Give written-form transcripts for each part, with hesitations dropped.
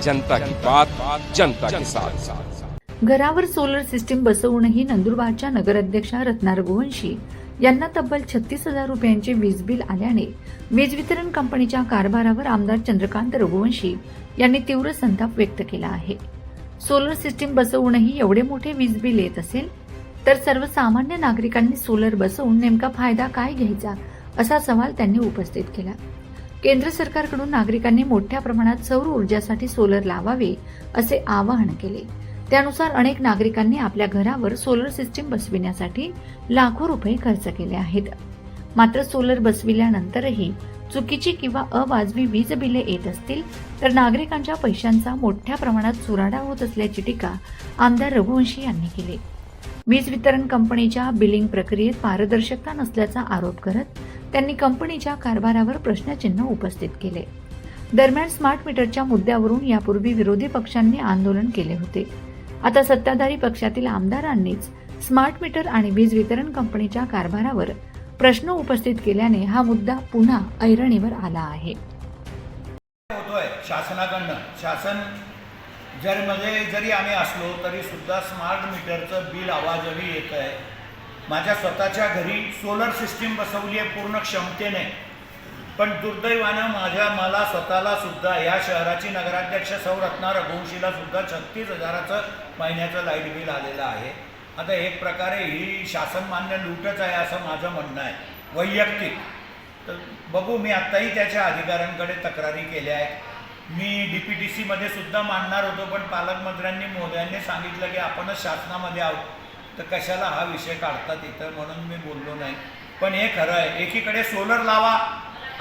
जनता की बात, जनता के साथ। घरावर सोलर सिस्टीम बसवूनही नंदुरबारच्या नगराध्यक्षा रत्ना रघुवंशी यांना तब्बल 36,000 रुपयांचे वीज बिल आल्याने वीज वितरण कंपनीच्या कारभारावर आमदार चंद्रकांत रघुवंशी यांनी तीव्र संताप व्यक्त केला आहे। सोलर सिस्टीम बसवूनही एवढे मोठे वीज बिल येत असेल तर सर्वसामान्य नागरिकांनी सोलर बसवून नेमका फायदा काय घ्यायचा असा सवाल त्यांनी उपस्थित केला। केंद्र सरकारकडून नागरिकांनी मोठ्या प्रमाणात सौर ऊर्जासाठी सोलर लावावे असे आवाहन केले। त्यानुसार अनेक नागरिकांनी आपल्या घरावर सोलर सिस्टीम बसविण्यासाठी लाखो रुपये खर्च केले आहेत। मात्र सोलर बसविल्यानंतरही चुकीची किंवा अवाजवी वीज बिले येत असतील तर नागरिकांच्या पैशांचा मोठ्या प्रमाणात चुराडा होत असल्याची टीका आमदार रघुवंशी यांनी केली। वीज वितरण कंपनीच्या बिलिंग प्रक्रियेत पारदर्शकता नसल्याचा आरोप करत त्यांनी कंपनीच्या कारभारावर प्रश्नचिन्ह उपस्थित केले। दरम्यान स्मार्ट मीटरच्या मुद्द्यावरून यापूर्वी विरोधी पक्षांनी आंदोलन केले होते। आता सत्ताधारी पक्षातील आमदारांनीच स्मार्ट मीटर आणि वीज वितरण कंपनीच्या कारभारावर प्रश्न उपस्थित केल्याने हा मुद्दा पुन्हा ऐरणीवर आला आहे। होतोय शासनाकडनं, शासन जरी आम्ही असलो तरी सुद्धा स्मार्ट मीटरचं बिल आवाजवी येत आहे। माझ्या स्वतःच्या घरी सोलर सिस्टीम बसवली आहे पूर्ण क्षमतेने, पण दुर्दैवानं मला स्वतःला सुद्धा या शहराची नगराध्यक्ष सौ रत्ना रघुवंशीला सुद्धा 36,000चं महिन्याचं लाईट बिल आलेलं आहे। आता एक प्रकारे ही शासनमान्य लूटच आहे असं माझं म्हणणं आहे वैयक्तिक। तर बघू, मी आत्ताही त्याच्या अधिकाऱ्यांकडे तक्रारी केल्या आहेत। मी DPTCमध्ये सुद्धा मांडणार होतो, पण पालकमंत्र्यांनी मोदयांनी सांगितलं की आपणच शासनामध्ये आहोत तर कशाला हा विषय काढतात इथं, म्हणून मी बोललो नाही। पण हे खरं आहे, एकीकडे सोलर लावा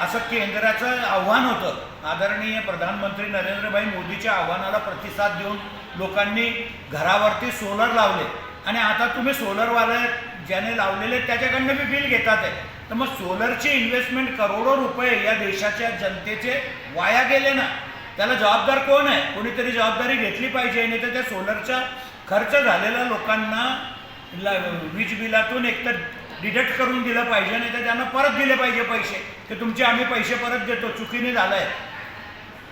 असं केंद्राचं आव्हान होतं। आदरणीय प्रधानमंत्री नरेंद्रभाई मोदीच्या आव्हानाला प्रतिसाद देऊन लोकांनी घरावरती सोलर लावले आणि आता तुम्ही सोलरवाले ज्याने लावलेले त्याच्याकडनं बी बिल घेतात आहे। तर मग सोलरची इन्व्हेस्टमेंट करोडो रुपये या देशाच्या जनतेचे वाया गेले ना, त्याला जबाबदार कोण आहे? कोणीतरी जबाबदारी घेतली पाहिजे। नाही तर त्या सोलरचा खर्च झालेल्या लोकांना वीज बिलातून एकतर डिडक्ट करून दिलं पाहिजे, नाही तर त्यांना परत दिले पाहिजे पैसे, की तुमचे आम्ही पैसे परत देतो, चुकीने झालं आहे।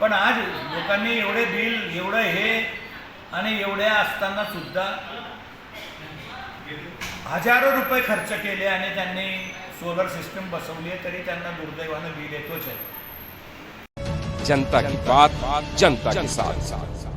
पण आज लोकांनी एवढे बिल, एवढं हे आणि एवढ्या असताना सुद्धा हजारो रुपये खर्च केले आणि त्यांनी सोलर सिस्टम बसवली आहे, तरी त्यांना दुर्दैवानं बिल येतोच आहे। जनता की बात, जनता के साथ।